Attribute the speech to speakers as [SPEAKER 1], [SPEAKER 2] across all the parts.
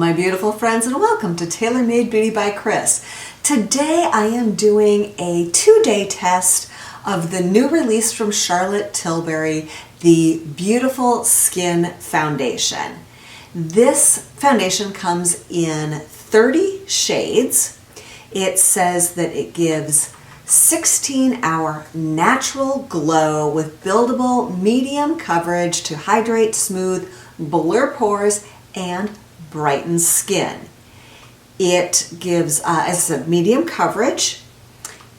[SPEAKER 1] my beautiful friends, and welcome to Tailor Made Beauty by Kris. Today I am doing a 2-day test of the new release from Charlotte Tilbury, the Beautiful Skin Foundation. This foundation comes in 30 shades. It says that it gives 16-hour natural glow with buildable medium coverage to hydrate, smooth, blur pores, and brighten skin. It gives, as a medium coverage,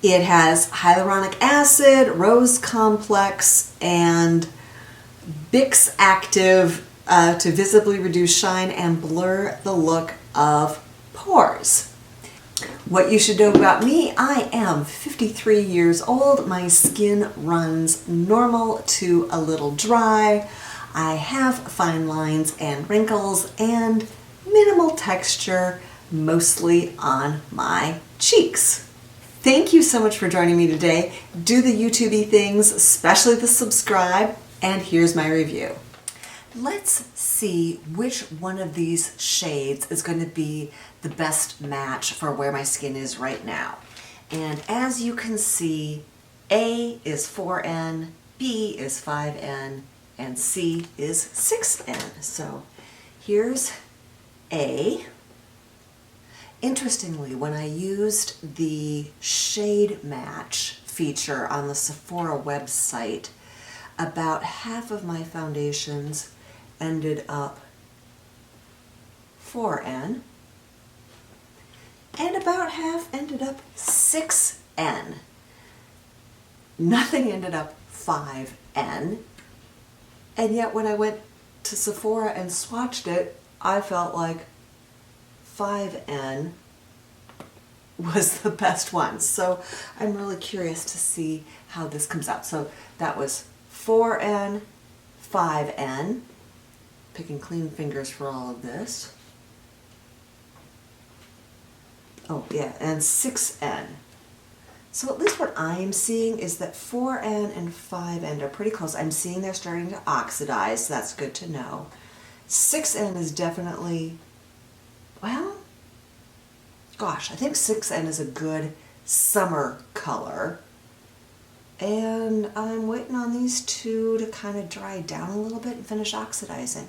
[SPEAKER 1] it has hyaluronic acid, rose complex, and Bix Active to visibly reduce shine and blur the look of pores. What you should know about me: I am 53 years old. My skin runs normal to a little dry. I have fine lines and wrinkles and minimal texture, mostly on my cheeks. Thank you so much for joining me today. Do the YouTube-y things, especially the subscribe, and here's my review. Let's see which one of these shades is going to be the best match for where my skin is right now. And as you can see, A is 4N, B is 5N, and C is 6N. So here's A. Interestingly, when I used the shade match feature on the Sephora website, about half of my foundations ended up 4N, and about half ended up 6N. Nothing ended up 5N. And yet when I went to Sephora and swatched it, I felt like 5N was the best one. So I'm really curious to see how this comes out. So that was 4N, 5N, picking clean fingers for all of this. Oh yeah, and 6N. So at least what I'm seeing is that 4N and 5N are pretty close. I'm seeing they're starting to oxidize, so that's good to know. 6N is definitely, well, gosh, I think 6N is a good summer color. And I'm waiting on these two to kind of dry down a little bit and finish oxidizing.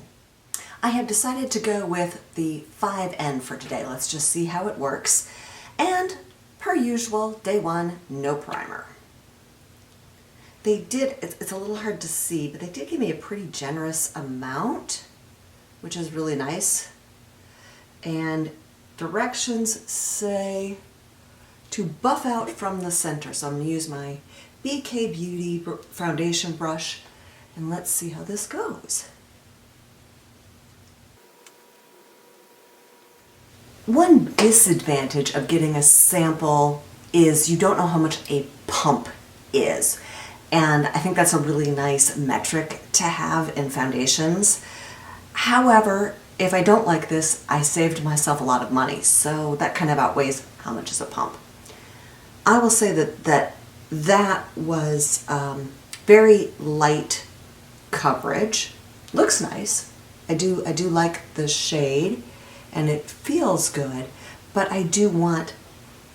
[SPEAKER 1] I have decided to go with the 5N for today. Let's just see how it works. And per usual, day one, no primer. They did, it's a little hard to see, but they did give me a pretty generous amount, which is really nice. And directions say to buff out from the center. So I'm going to use my BK Beauty foundation brush, and let's see how this goes. One disadvantage of getting a sample is you don't know how much a pump is. And I think that's a really nice metric to have in foundations. However, if I don't like this, I saved myself a lot of money. So that kind of outweighs how much is a pump. I will say that was very light coverage. Looks nice. I do like the shade, and it feels good, but I do want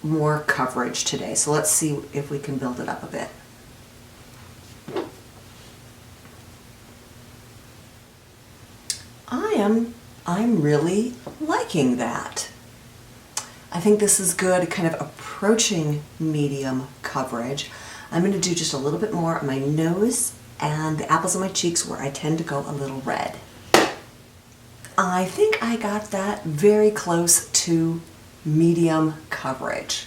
[SPEAKER 1] more coverage today. So let's see if we can build it up a bit. I'm really liking that. I think this is good, kind of approaching medium coverage. I'm going to do just a little bit more on my nose and the apples of my cheeks where I tend to go a little red. I think I got that very close to medium coverage.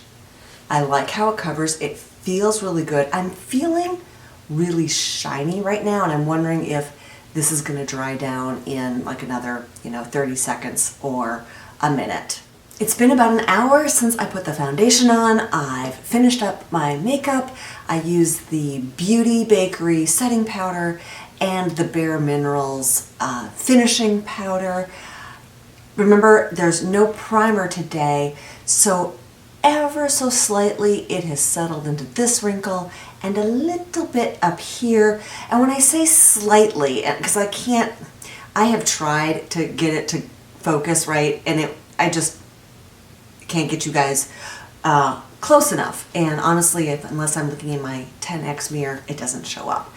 [SPEAKER 1] I like how it covers. It feels really good. I'm feeling really shiny right now, and I'm wondering if this is going to dry down in like another, 30 seconds or a minute. It's been about an hour since I put the foundation on. I've finished up my makeup. I used the Beauty Bakery setting powder and the Bare Minerals finishing powder. Remember, there's no primer today, so ever so slightly it has settled into this wrinkle and a little bit up here. And when I say slightly, because I have tried to get it to focus right, and I just can't get you guys close enough. And honestly, unless I'm looking in my 10x mirror, it doesn't show up.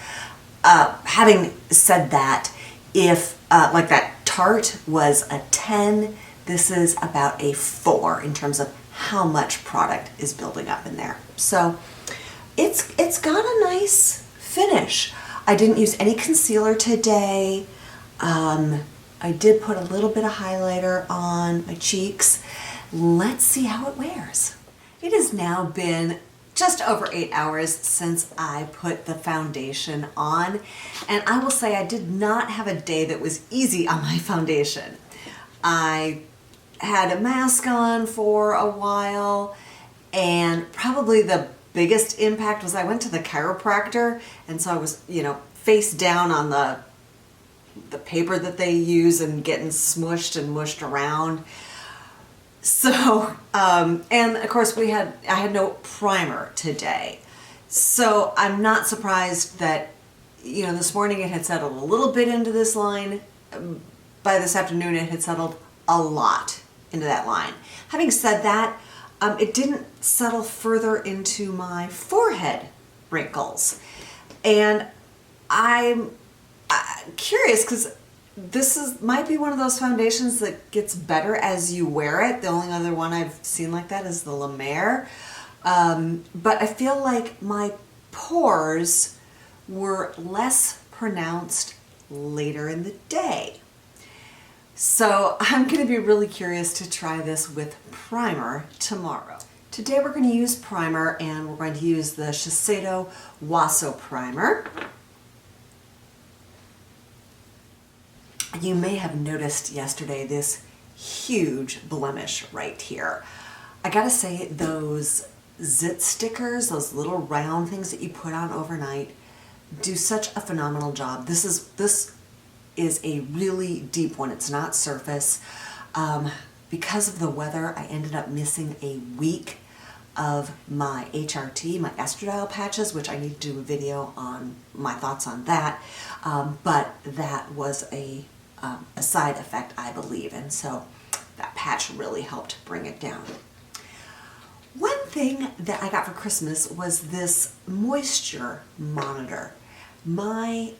[SPEAKER 1] Having said that, if like that Tarte was a 10, this is about a 4 in terms of how much product is building up in there. So it's got a nice finish. I didn't use any concealer today. I did put a little bit of highlighter on my cheeks. Let's see how it wears. It has now been just over 8 hours since I put the foundation on, and I will say I did not have a day that was easy on my foundation. I had a mask on for a while, and probably the biggest impact was I went to the chiropractor, and so I was, face down on the paper that they use and getting smushed and mushed around. So, and of course I had no primer today. So I'm not surprised that, this morning it had settled a little bit into this line. By this afternoon it had settled a lot into that line. Having said that, it didn't settle further into my forehead wrinkles. And I'm curious because might be one of those foundations that gets better as you wear it. The only other one I've seen like that is the La Mer. But I feel like my pores were less pronounced later in the day. So I'm going to be really curious to try this with primer tomorrow. Today we're going to use primer, and we're going to use the Shiseido Waso Primer. You may have noticed yesterday this huge blemish right here. I gotta say, those zit stickers, those little round things that you put on overnight, do such a phenomenal job. This is a really deep one. It's not surface. Because of the weather, I ended up missing a week of my HRT, my estradiol patches, which I need to do a video on my thoughts on that. But that was a side effect, I believe, and so that patch really helped bring it down. One thing that I got for Christmas was this moisture monitor. My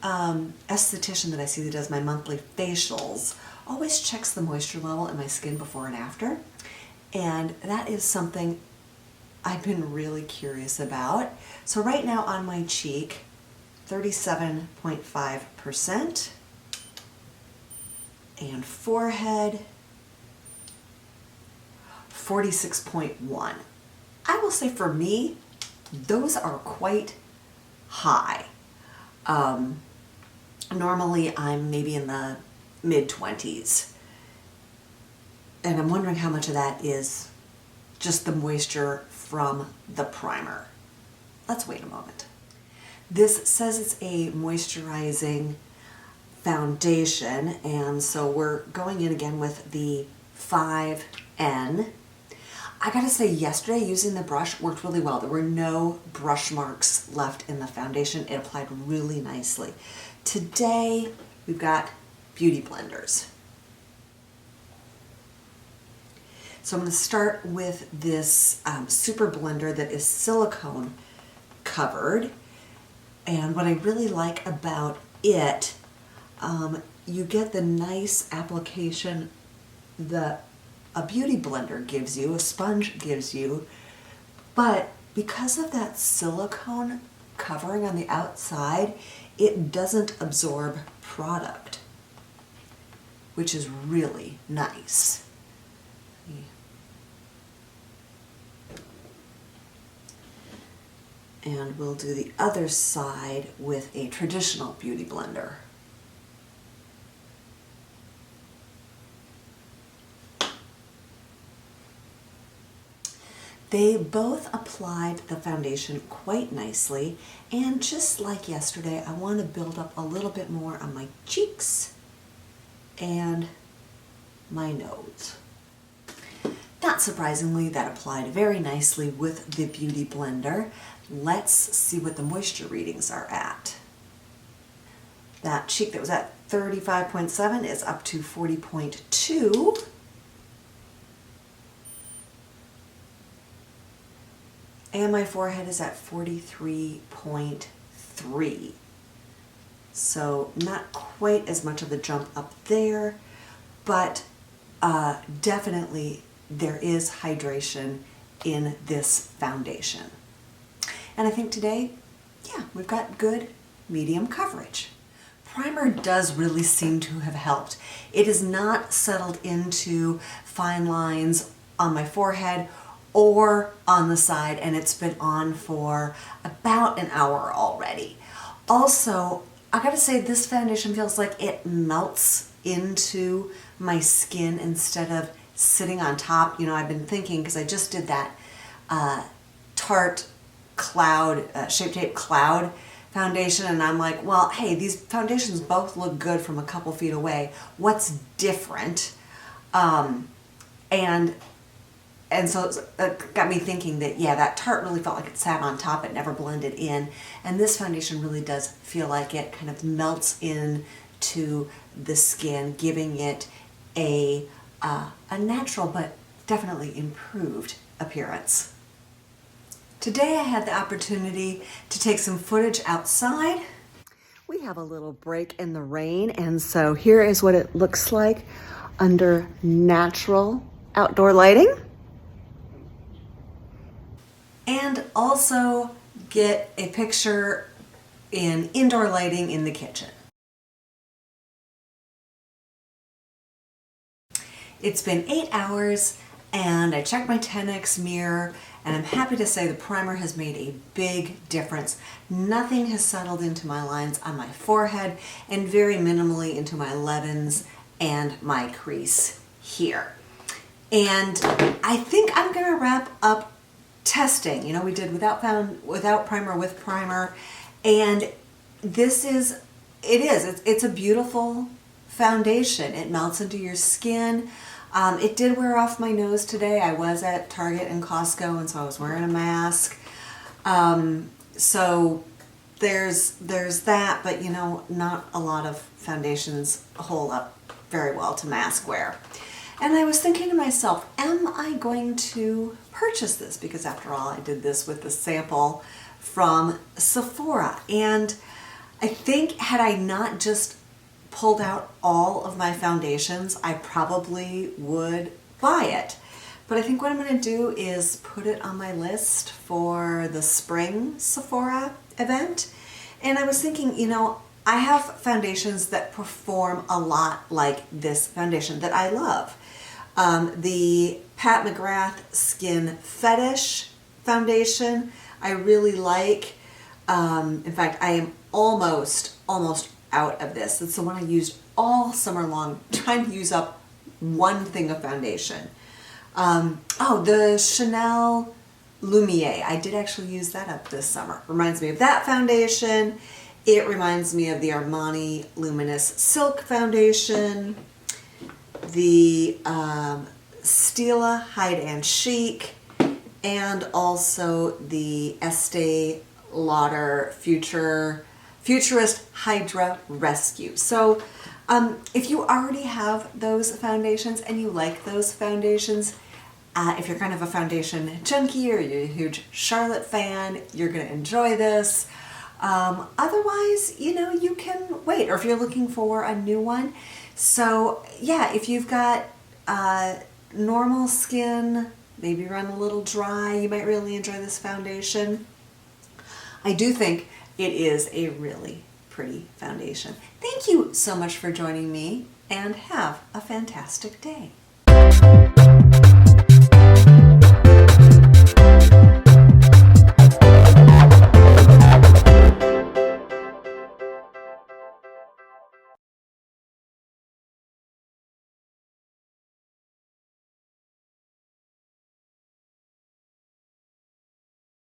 [SPEAKER 1] esthetician that I see that does my monthly facials always checks the moisture level in my skin before and after, and that is something I've been really curious about. So right now on my cheek, 37.5%. And forehead, 46.1. I will say for me, those are quite high. Normally I'm maybe in the mid-20s. And I'm wondering how much of that is just the moisture from the primer. Let's wait a moment. This says it's a moisturizing foundation, and so we're going in again with the 5N. I gotta say, yesterday using the brush worked really well. There were no brush marks left in the foundation. It applied really nicely. Today we've got beauty blenders. So I'm going to start with this super blender that is silicone covered, and what I really like about it, you get the nice application that a beauty blender gives you, a sponge gives you, but because of that silicone covering on the outside, it doesn't absorb product, which is really nice. And we'll do the other side with a traditional beauty blender. They both applied the foundation quite nicely, and just like yesterday, I want to build up a little bit more on my cheeks and my nose. Not surprisingly, that applied very nicely with the beauty blender. Let's see what the moisture readings are at. That cheek that was at 35.7 is up to 40.2. And my forehead is at 43.3. So not quite as much of a jump up there, but definitely there is hydration in this foundation. And I think today, yeah, we've got good medium coverage. Primer does really seem to have helped. It is not settled into fine lines on my forehead or on the side, and it's been on for about an hour already. Also, I gotta say, this foundation feels like it melts into my skin instead of sitting on top. You know, I've been thinking, because I just did that Tarte Cloud, Shape Tape Cloud foundation, and I'm like, well, hey, these foundations both look good from a couple feet away. What's different? And so it got me thinking that, yeah, that Tarte really felt like it sat on top, it never blended in. And this foundation really does feel like it kind of melts into the skin, giving it a natural but definitely improved appearance. Today I had the opportunity to take some footage outside. We have a little break in the rain, and so here is what it looks like under natural outdoor lighting. And also get a picture in indoor lighting in the kitchen. It's been 8 hours and I checked my 10x mirror, and I'm happy to say the primer has made a big difference. Nothing has settled into my lines on my forehead, and very minimally into my 11s and my crease here. And I think I'm gonna wrap up testing. You know, we did without primer, with primer, and it's a beautiful foundation. It melts into your skin. It did wear off my nose today. I was at Target and Costco, and so I was wearing a mask. So there's that, but you know, not a lot of foundations hold up very well to mask wear. And I was thinking to myself, am I going to purchase this? Because after all, I did this with the sample from Sephora. And I think had I not just pulled out all of my foundations, I probably would buy it. But I think what I'm going to do is put it on my list for the spring Sephora event. And I was thinking, you know, I have foundations that perform a lot like this foundation that I love. The Pat McGrath Skin Fetish foundation I really like. In fact, I am almost out of this. It's the one I used all summer long, trying to use up one thing of foundation. The Chanel Lumiere. I did actually use that up this summer. Reminds me of that foundation. It reminds me of the Armani Luminous Silk foundation. The Stila Hide and Chic, and also the Estee Lauder Futurist Hydra Rescue. So if you already have those foundations and you like those foundations, if you're kind of a foundation junkie or you're a huge Charlotte fan, you're going to enjoy this. Otherwise, you know, you can wait, or if you're looking for a new one. So yeah, if you've got normal skin, maybe run a little dry, you might really enjoy this foundation. I do think it is a really pretty foundation. Thank you so much for joining me, and have a fantastic day.